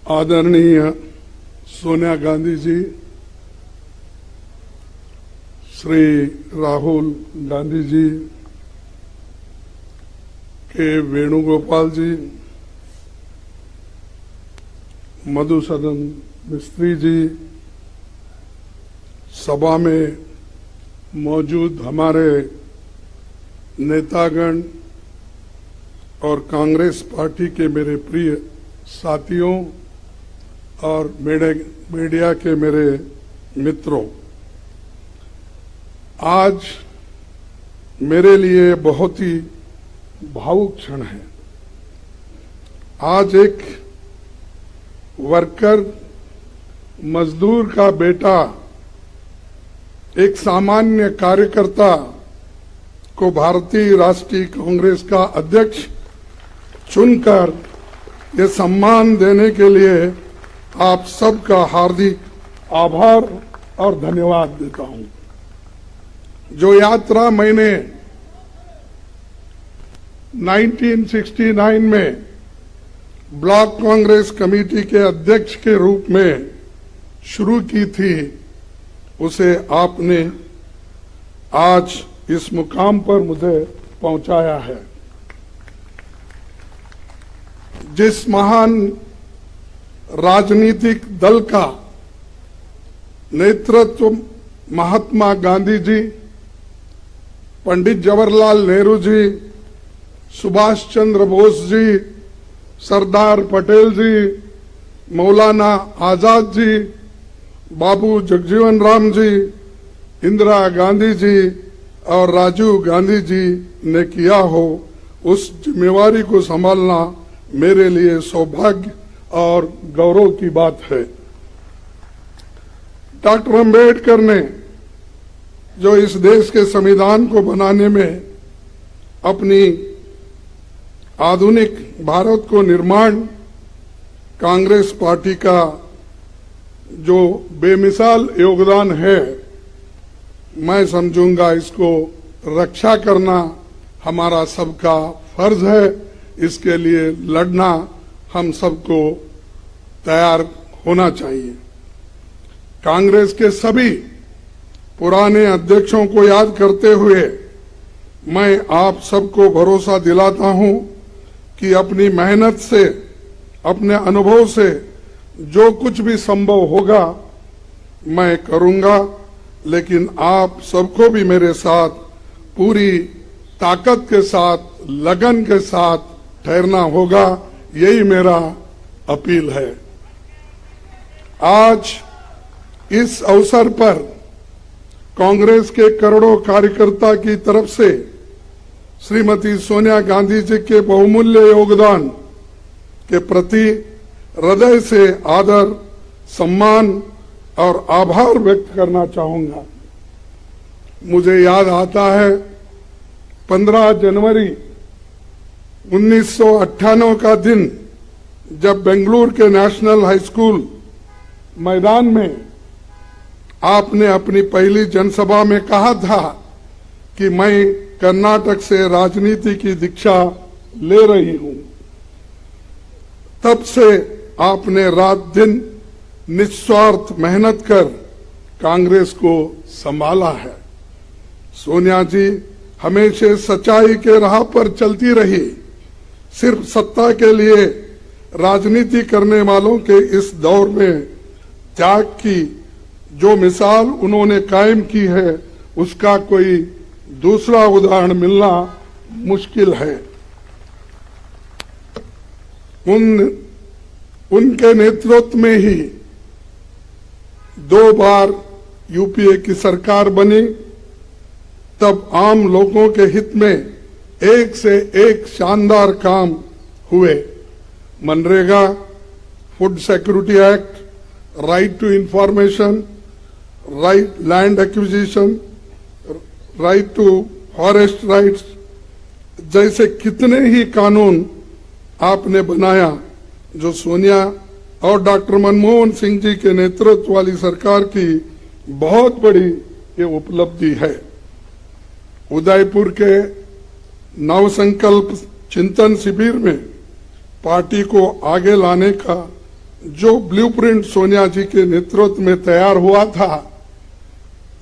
आदरणीय सोनिया गांधी जी, श्री राहुल गांधी जी, के वेणुगोपाल जी, मधुसूदन मिस्त्री जी, सभा में मौजूद हमारे नेतागण और कांग्रेस पार्टी के मेरे प्रिय साथियों और मीडिया के मेरे मित्रों, आज मेरे लिए बहुत ही भावुक क्षण है। आज एक वर्कर, मजदूर का बेटा, एक सामान्य कार्यकर्ता को भारतीय राष्ट्रीय कांग्रेस का अध्यक्ष चुनकर ये सम्मान देने के लिए आप सबका हार्दिक आभार और धन्यवाद देता हूं। जो यात्रा मैंने 1969 में ब्लॉक कांग्रेस कमेटी के अध्यक्ष के रूप में शुरू की थी, उसे आपने आज इस मुकाम पर मुझे पहुंचाया है। जिस महान राजनीतिक दल का नेतृत्व महात्मा गांधी जी, पंडित जवाहरलाल नेहरू जी, सुभाष चंद्र बोस जी, सरदार पटेल जी, मौलाना आजाद जी, बाबू जगजीवन राम जी, इंदिरा गांधी जी और राजीव गांधी जी ने किया हो, उस जिम्मेवारी को संभालना मेरे लिए सौभाग्य और गौरव की बात है। डॉक्टर अंबेडकर ने जो इस देश के संविधान को बनाने में अपनी आधुनिक भारत को निर्माण, कांग्रेस पार्टी का जो बेमिसाल योगदान है, मैं समझूंगा इसको रक्षा करना हमारा सबका फर्ज है। इसके लिए लड़ना हम सबको तैयार होना चाहिए। कांग्रेस के सभी पुराने अध्यक्षों को याद करते हुए मैं आप सबको भरोसा दिलाता हूं कि अपनी मेहनत से, अपने अनुभव से जो कुछ भी संभव होगा मैं करूंगा, लेकिन आप सबको भी मेरे साथ पूरी ताकत के साथ, लगन के साथ ठहरना होगा। यही मेरा अपील है। आज इस अवसर पर कांग्रेस के करोड़ों कार्यकर्ता की तरफ से श्रीमती सोनिया गांधी जी के बहुमूल्य योगदान के प्रति हृदय से आदर, सम्मान और आभार व्यक्त करना चाहूंगा। मुझे याद आता है 15 जनवरी 1998 का दिन, जब बेंगलुरु के नेशनल हाई स्कूल मैदान में आपने अपनी पहली जनसभा में कहा था कि मैं कर्नाटक से राजनीति की दीक्षा ले रही हूं। तब से आपने रात दिन निस्वार्थ मेहनत कर कांग्रेस को संभाला है। सोनिया जी हमेशा सच्चाई के राह पर चलती रही। सिर्फ सत्ता के लिए राजनीति करने वालों के इस दौर में त्याग की जो मिसाल उन्होंने कायम की है, उसका कोई दूसरा उदाहरण मिलना मुश्किल है। उनके नेतृत्व में ही 2 बार यूपीए की सरकार बनी। तब आम लोगों के हित में एक से एक शानदार काम हुए। MNREGA, food security act, right to information, right land acquisition, right to forest rights जैसे कितने ही कानून आपने बनाया, जो सोनिया और डॉक्टर मनमोहन सिंह जी के नेतृत्व वाली सरकार की बहुत बड़ी ये उपलब्धि है। उदयपुर के नवसंकल्प चिंतन शिविर में पार्टी को आगे लाने का जो ब्लूप्रिंट सोनिया जी के नेतृत्व में तैयार हुआ था,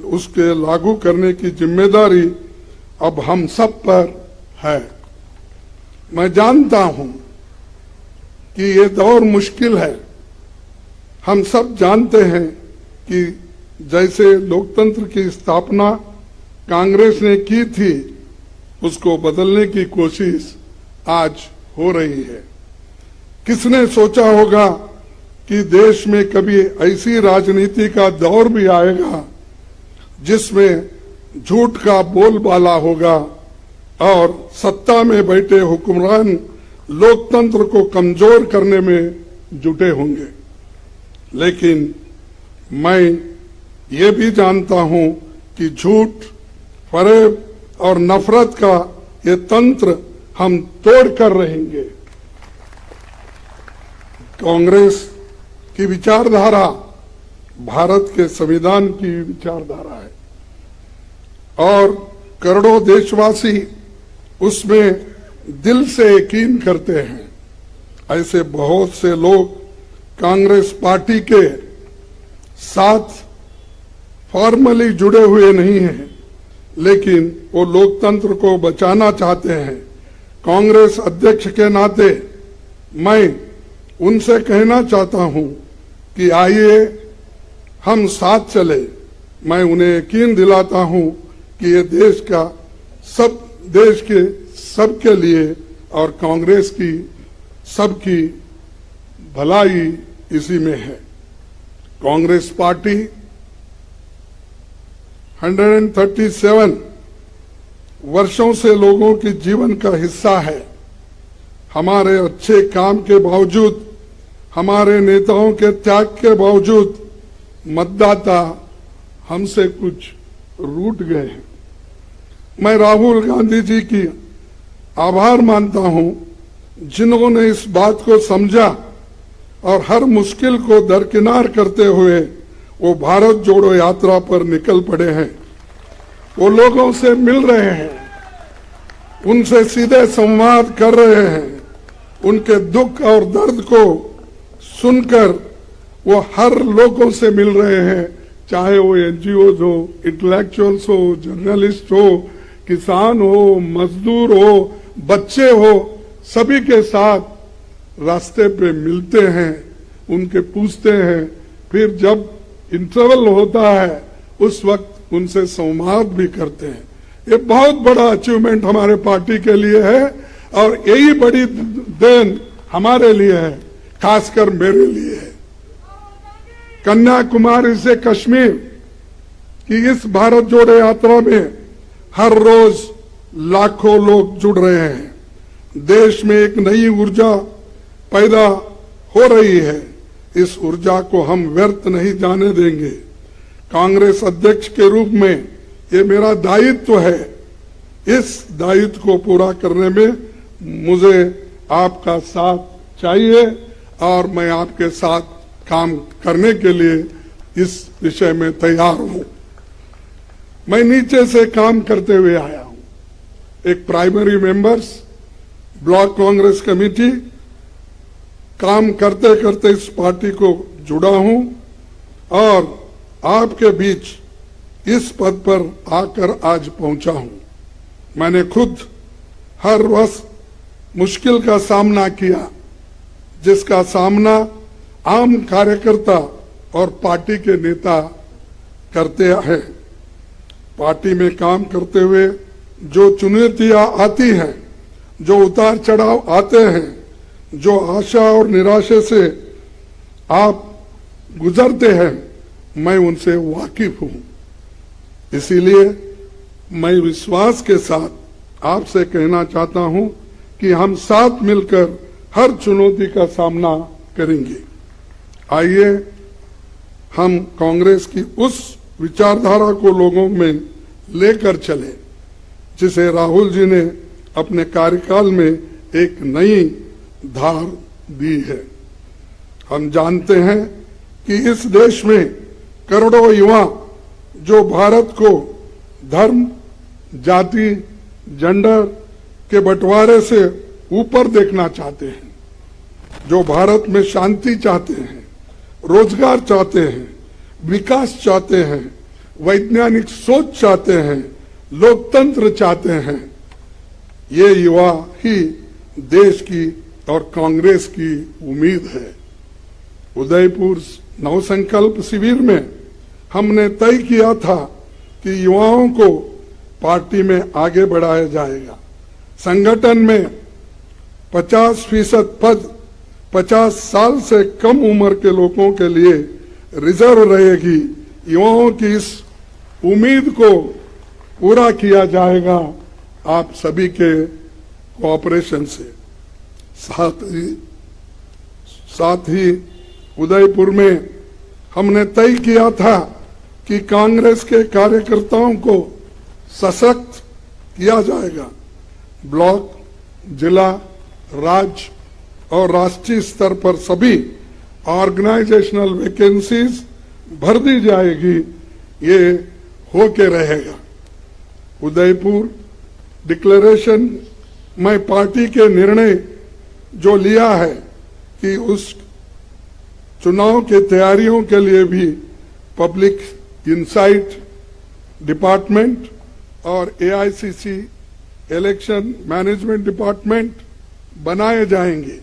उसके लागू करने की जिम्मेदारी अब हम सब पर है। मैं जानता हूं कि ये दौर मुश्किल है। हम सब जानते हैं कि जैसे लोकतंत्र की स्थापना कांग्रेस ने की थी, उसको बदलने की कोशिश आज हो रही है। किसने सोचा होगा कि देश में कभी ऐसी राजनीति का दौर भी आएगा जिसमें झूठ का बोलबाला होगा और सत्ता में बैठे हुक्मरान लोकतंत्र को कमजोर करने में जुटे होंगे। लेकिन मैं ये भी जानता हूं कि झूठ, फरेब और नफरत का ये तंत्र हम तोड़ कर रहेंगे। कांग्रेस की विचारधारा भारत के संविधान की विचारधारा है और करोड़ों देशवासी उसमें दिल से यकीन करते हैं। ऐसे बहुत से लोग कांग्रेस पार्टी के साथ फॉर्मली जुड़े हुए नहीं हैं, लेकिन वो लोकतंत्र को बचाना चाहते हैं। कांग्रेस अध्यक्ष के नाते मैं उनसे कहना चाहता हूं कि आइए हम साथ चले। मैं उन्हें यकीन दिलाता हूं कि ये देश के सबके लिए और कांग्रेस की सबकी भलाई इसी में है। कांग्रेस पार्टी 137 वर्षों से लोगों के जीवन का हिस्सा है। हमारे अच्छे काम के बावजूद, हमारे नेताओं के त्याग के बावजूद मतदाता हमसे कुछ रूठ गए हैं। मैं राहुल गांधी जी की आभार मानता हूं, जिन्होंने इस बात को समझा और हर मुश्किल को दरकिनार करते हुए वो भारत जोड़ो यात्रा पर निकल पड़े हैं। वो लोगों से मिल रहे हैं, उनसे सीधे संवाद कर रहे हैं, उनके दुख और दर्द को सुनकर वो हर लोगों से मिल रहे हैं, चाहे वो एनजीओज हो, इंटेलेक्चुअल्स हो, जर्नलिस्ट हो, किसान हो, मजदूर हो, बच्चे हो, सभी के साथ रास्ते पे मिलते हैं, उनके पूछते हैं, फिर जब इंटरवल होता है उस वक्त उनसे संवाद भी करते हैं। ये बहुत बड़ा अचीवमेंट हमारे पार्टी के लिए है और यही बड़ी देन हमारे लिए है, खासकर मेरे लिए है। कन्याकुमारी से कश्मीर की इस भारत जोड़ो यात्रा में हर रोज लाखों लोग जुड़ रहे हैं। देश में एक नई ऊर्जा पैदा हो रही है। इस ऊर्जा को हम व्यर्थ नहीं जाने देंगे। कांग्रेस अध्यक्ष के रूप में ये मेरा दायित्व है। इस दायित्व को पूरा करने में मुझे आपका साथ चाहिए और मैं आपके साथ काम करने के लिए इस विषय में तैयार हूं। मैं नीचे से काम करते हुए आया हूं। एक primary members, block Congress committee, काम करते करते इस पार्टी को जुड़ा हूं और आपके बीच इस पद पर आकर आज पहुंचा हूं। मैंने खुद हर वर्ष मुश्किल का सामना किया, जिसका सामना आम कार्यकर्ता और पार्टी के नेता करते हैं। पार्टी में काम करते हुए जो चुनौतियां आती हैं, जो उतार चढ़ाव आते हैं, जो आशा और निराशा से आप गुजरते हैं, मैं उनसे वाकिफ हूं। इसीलिए मैं विश्वास के साथ आपसे कहना चाहता हूं कि हम साथ मिलकर हर चुनौती का सामना करेंगे। आइए हम कांग्रेस की उस विचारधारा को लोगों में लेकर चले, जिसे राहुल जी ने अपने कार्यकाल में एक नई धार दी है। हम जानते हैं कि इस देश में करोड़ों युवा जो भारत को धर्म, जाति, जेंडर के बंटवारे से ऊपर देखना चाहते हैं, जो भारत में शांति चाहते हैं, रोजगार चाहते हैं, विकास चाहते हैं, वैज्ञानिक सोच चाहते हैं, लोकतंत्र चाहते हैं, ये युवा ही देश की और कांग्रेस की उम्मीद है। उदयपुर नवसंकल्प शिविर में हमने तय किया था कि युवाओं को पार्टी में आगे बढ़ाया जाएगा। संगठन में 50% पद 50 साल से कम उम्र के लोगों के लिए रिजर्व रहेगी। युवाओं की इस उम्मीद को पूरा किया जाएगा आप सभी के कोऑपरेशन से। साथ ही उदयपुर में हमने तय किया था कि कांग्रेस के कार्यकर्ताओं को सशक्त किया जाएगा। ब्लॉक, जिला, राज्य और राष्ट्रीय स्तर पर सभी ऑर्गेनाइजेशनल वैकेंसीज भर दी जाएगी। ये होके रहेगा। उदयपुर डिक्लेरेशन में पार्टी के निर्णय जो लिया है कि उस चुनाव के तैयारियों के लिए भी पब्लिक इंसाइट डिपार्टमेंट और AICC इलेक्शन मैनेजमेंट डिपार्टमेंट बनाए जाएंगे।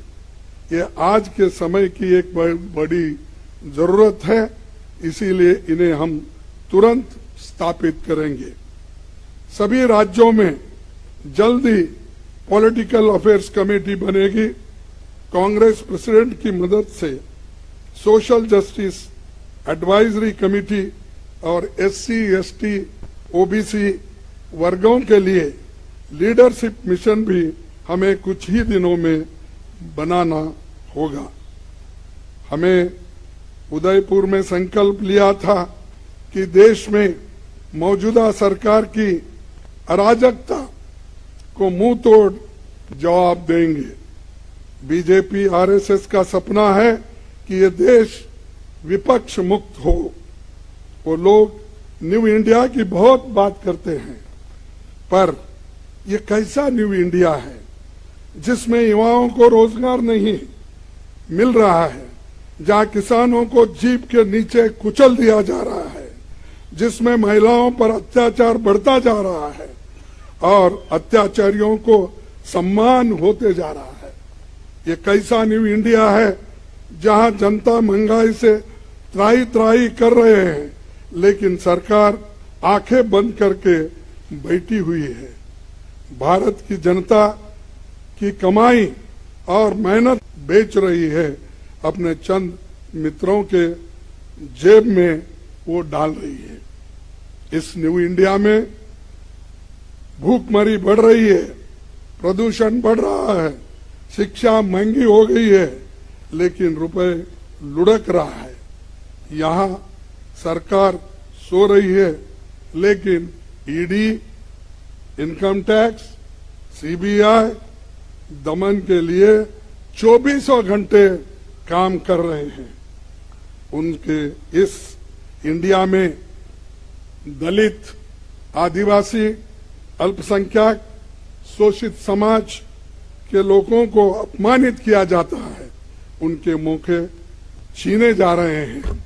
ये आज के समय की एक बड़ी जरूरत है, इसीलिए इन्हें हम तुरंत स्थापित करेंगे। सभी राज्यों में जल्दी पॉलिटिकल अफेयर्स कमेटी बनेगी। कांग्रेस प्रेसिडेंट की मदद से सोशल जस्टिस एडवाइजरी कमेटी और SC, ST, OBC वर्गों के लिए लीडरशिप मिशन भी हमें कुछ ही दिनों में बनाना होगा। हमें उदयपुर में संकल्प लिया था कि देश में मौजूदा सरकार की अराजकता को मुंह तोड़ जवाब देंगे। बीजेपी RSS का सपना है कि ये देश विपक्ष मुक्त हो। वो लोग न्यू इंडिया की बहुत बात करते हैं, पर ये कैसा न्यू इंडिया है जिसमें युवाओं को रोजगार नहीं मिल रहा है, जहां किसानों को जीप के नीचे कुचल दिया जा रहा है, जिसमें महिलाओं पर अत्याचार बढ़ता जा रहा है और अत्याचारियों को सम्मान होते जा रहा है। ये कैसा न्यू इंडिया है जहां जनता महंगाई से त्राही त्राही कर रहे हैं, लेकिन सरकार आंखें बंद करके बैठी हुई है। भारत की जनता की कमाई और मेहनत बेच रही है, अपने चंद मित्रों के जेब में वो डाल रही है। इस न्यू इंडिया में भूखमरी बढ़ रही है, प्रदूषण बढ़ रहा है, शिक्षा महंगी हो गई है, लेकिन रुपए लुढ़क रहा है। यहाँ सरकार सो रही है, लेकिन ईडी, इनकम टैक्स, CBI दमन के लिए 24 घंटे काम कर रहे हैं। उनके इस इंडिया में दलित, आदिवासी, अल्पसंख्यक, शोषित समाज के लोगों को अपमानित किया जाता है, उनके मौके छीने जा रहे हैं।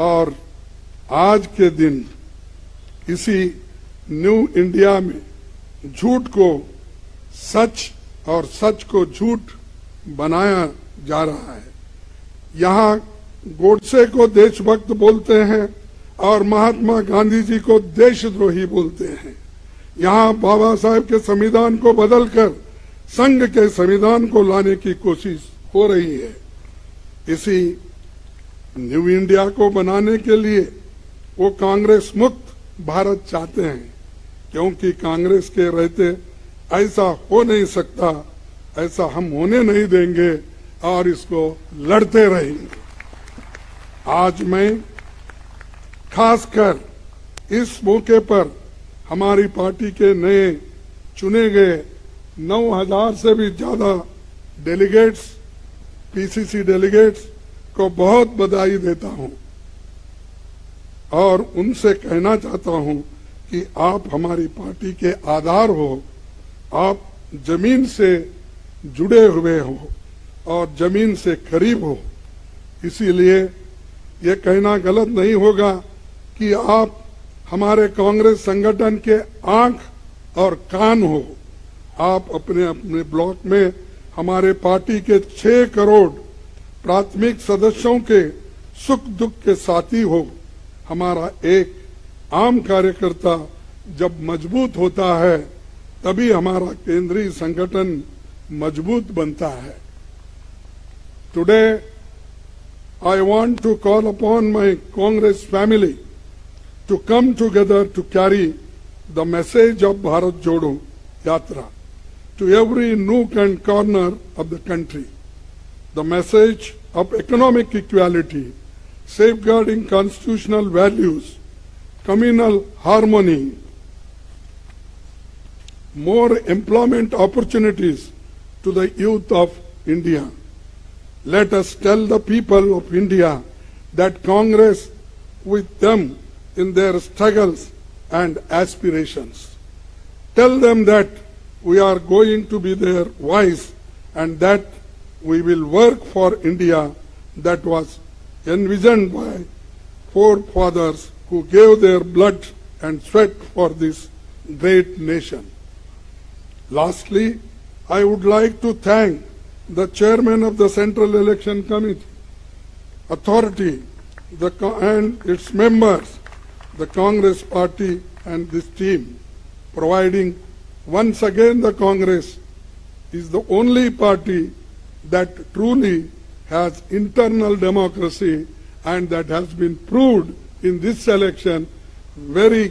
और आज के दिन इसी न्यू इंडिया में झूठ को सच और सच को झूठ बनाया जा रहा है। यहाँ गोडसे को देशभक्त बोलते हैं और महात्मा गांधी जी को देशद्रोही बोलते हैं। यहाँ बाबा साहेब के संविधान को बदलकर संघ के संविधान को लाने की कोशिश हो रही है। इसी न्यू इंडिया को बनाने के लिए वो कांग्रेस मुक्त भारत चाहते हैं, क्योंकि कांग्रेस के रहते ऐसा हो नहीं सकता, ऐसा हम होने नहीं देंगे और इसको लड़ते रहेंगे। आज मैं खासकर इस मौके पर हमारी पार्टी के नए चुने गए 9,000 से भी ज्यादा डेलीगेट्स, PCC डेलीगेट्स को बहुत बधाई देता हूं और उनसे कहना चाहता हूं कि आप हमारी पार्टी के आधार हो, आप जमीन से जुड़े हुए हो और जमीन से करीब हो। इसीलिए ये कहना गलत नहीं होगा कि आप हमारे कांग्रेस संगठन के आंख और कान हो। आप अपने अपने ब्लॉक में हमारे पार्टी के 6 करोड़ प्राथमिक सदस्यों के सुख दुख के साथी हो। हमारा एक आम कार्यकर्ता जब मजबूत होता है तभी हमारा केंद्रीय संगठन मजबूत बनता है। Today I want to call upon my Congress family to come together to carry the message of Bharat Jodo Yatra to every nook and corner of the country. The message of economic equality, safeguarding constitutional values, communal harmony, more employment opportunities to the youth of India. Let us tell the people of India that Congress with them in their struggles and aspirations. Tell them that we are going to be their voice and that we will work for India that was envisioned by forefathers who gave their blood and sweat for this great nation. Lastly, I would like to thank the chairman of the Central Election Committee, authority, and its members, the Congress party and this team, providing once again the Congress is the only party that truly has internal democracy and that has been proved in this election very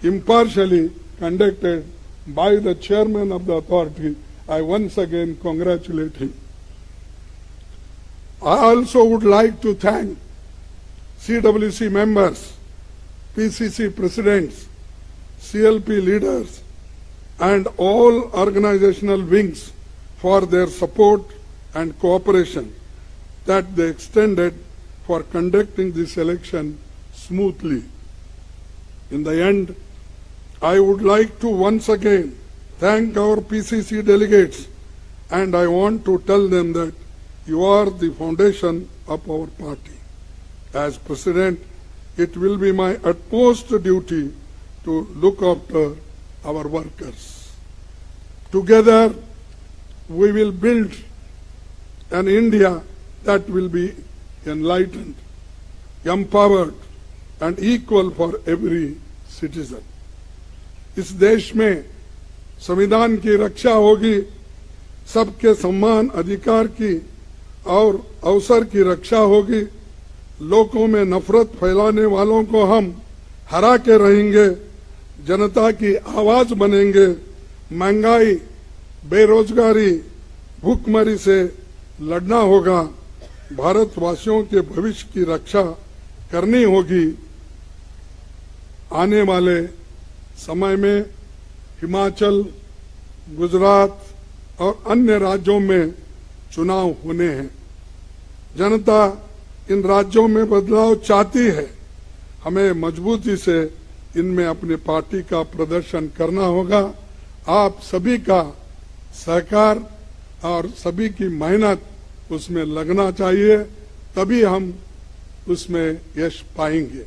impartially conducted by the chairman of the authority. I once again congratulate him. I also would like to thank CWC members, PCC presidents, CLP leaders, and all organizational wings for their support and cooperation that they extended for conducting this election smoothly. In the end, I would like to once again thank our PCC delegates, and I want to tell them that you are the foundation of our party. As President, it will be my utmost duty to look after our workers. Together, we will build an India that will be enlightened, empowered, and equal for every citizen. इस देश में संविधान की रक्षा होगी, सबके सम्मान अधिकार की और अवसर की रक्षा होगी, लोगों में नफरत फैलाने वालों को हम हरा के रहेंगे, जनता की आवाज बनेंगे, महंगाई, बेरोजगारी, भूखमरी से लड़ना होगा, भारतवासियों के भविष्य की रक्षा करनी होगी। आने वाले समय में हिमाचल, गुजरात और अन्य राज्यों में चुनाव होने हैं। जनता इन राज्यों में बदलाव चाहती है। हमें मजबूती से इनमें अपनी पार्टी का प्रदर्शन करना होगा। आप सभी का सहकार और सभी की मेहनत उसमें लगना चाहिए, तभी हम उसमें यश पाएंगे।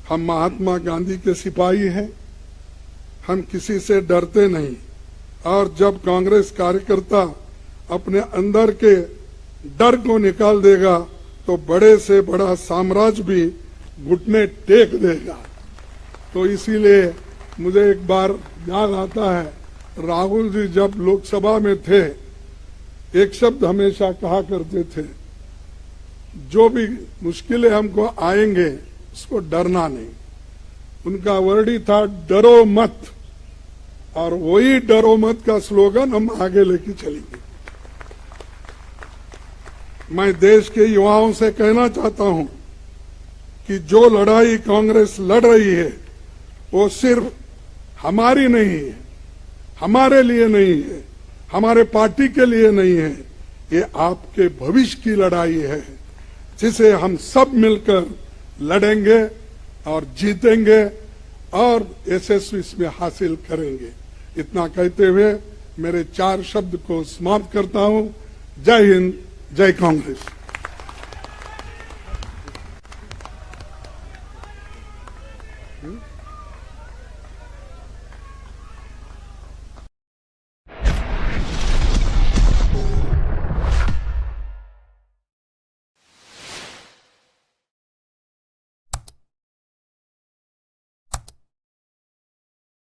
हम महात्मा गांधी के सिपाही हैं, हम किसी से डरते नहीं, और जब कांग्रेस कार्यकर्ता अपने अंदर के डर को निकाल देगा तो बड़े से बड़ा साम्राज्य भी घुटने टेक देगा। तो इसीलिए मुझे एक बार याद आता है, राहुल जी जब लोकसभा में थे, एक शब्द हमेशा कहा करते थे, जो भी मुश्किलें हमको आएंगे उसको डरना नहीं। उनका वर्ड ही था डरो मत, और वही डरो मत का स्लोगन हम आगे लेके चलेंगे। मैं देश के युवाओं से कहना चाहता हूं कि जो लड़ाई कांग्रेस लड़ रही है वो सिर्फ हमारी नहीं है, हमारे लिए नहीं है, हमारे पार्टी के लिए नहीं है, ये आपके भविष्य की लड़ाई है, जिसे हम सब मिलकर लड़ेंगे और जीतेंगे और यशस्वी इसमें हासिल करेंगे। इतना कहते हुए मेरे 4 शब्द को समाप्त करता हूं। जय हिंद, जय कांग्रेस।